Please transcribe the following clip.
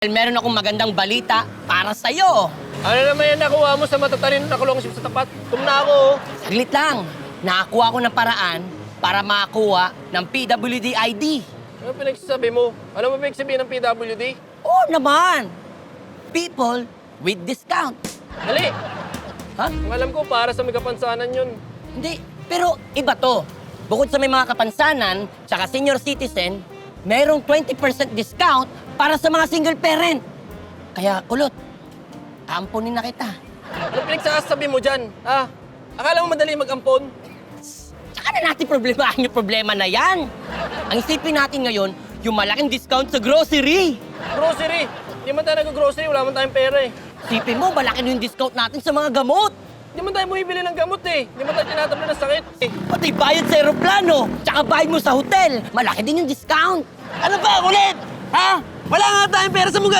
Meron akong magandang balita para sa'yo. Ano naman yan nakuha mo sa matatarin na kulongship sa tapat? Tumna ako. Saglit lang. Nakakuha ko ng paraan para makakuha ng PWD ID. Ano pinagsasabi mo? Ano mo pinagsabihin ng PWD? Oo naman. People with discount. Dali! Ha? Ang alam ko, para sa may kapansanan yun. Hindi. Pero iba to. Bukod sa may mga kapansanan, tsaka senior citizen, mayroong 20% discount para sa mga single parent. Kaya, kulot, amponin na kita. Ano pinagsasabi mo dyan? Ha? Akala mo madali mag-ampon? Tsaka na natin problemahin yung problema na yan. Ang isipin natin ngayon, yung malaking discount sa grocery. Grocery! Hindi man tayo nag-grocery, wala man tayong pera eh. Isipin mo, malaki na yung discount natin sa mga gamot. Hindi man tayo bumibili ng gamot eh. Hindi man tayo tinatabla ng sakit eh. Pati bayad sa aeroplano, tsaka bayad mo sa hotel. Malaki din yung discount. Ano ba, ulit? Ha? Wala nga tayong pera sa mga